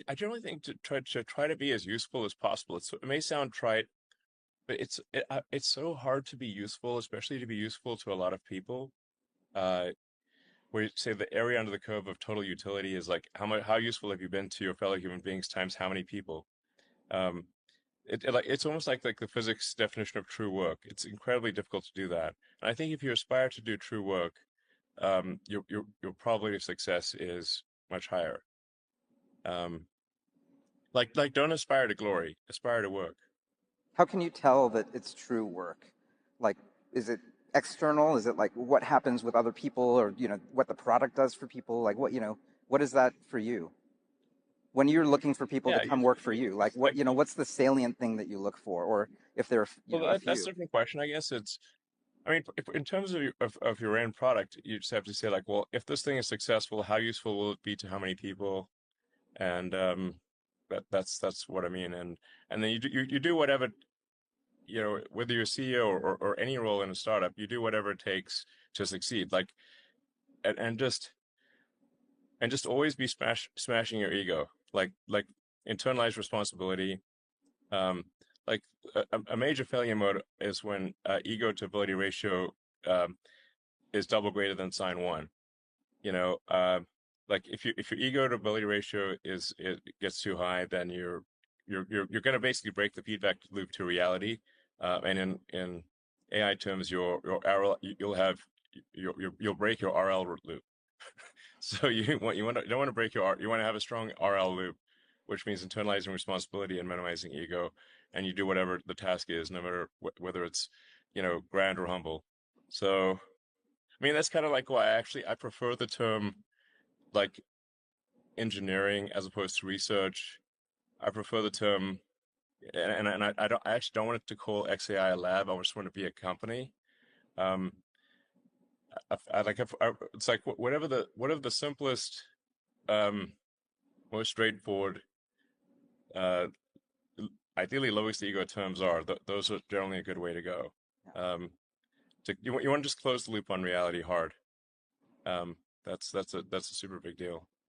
I generally think to try to be as useful as possible. It may sound trite, but it's so hard to be useful, especially to be useful to a lot of people. Uh, where you say the area under the curve of total utility is like how useful have you been to your fellow human beings times how many people. Um, it's almost like the physics definition of true work. It's incredibly difficult to do that. And I think if you aspire to do true work, your probability of success is much higher. Um, like don't aspire to glory, aspire to work. How can you tell that it's true work? Like, is it external? Is it like what happens with other people or, what the product does for people? Like what is that for you? When you're looking for people to Yeah, come work for usually you, like like what's the salient thing that you look for? Or if there are, well a that's a few. different question. I guess it's I mean if, in terms of of your end product, you just have to say like, well, if this thing is successful, how useful will it be to how many people? And that's what I mean. And then you do whatever whether you're CEO or any role in a startup, you do whatever it takes to succeed. Like and, and just and just always be smashing your ego. Like internalize responsibility. Um, like a major failure mode is when ego to ability ratio um, is double greater than sine one. You know, like if your ego to ability ratio is it gets too high, then you're going to basically break the feedback loop to reality. And in AI terms, your RL you'll have you'll break your RL loop. So you don't want to break your you want to have a strong RL loop, which means internalizing responsibility and minimizing ego, and you do whatever the task is, no matter whether it's grand or humble. So I mean that's kind of like why I prefer the term like engineering as opposed to research. I prefer the term, I actually don't want it to call XAI a lab. I just want it to be a company. Um, it's like whatever the simplest, um, most straightforward, uh, ideally lowest ego terms are. Those are generally a good way to go. Yeah. Um, you want to just close the loop on reality hard. Um, that's a super big deal.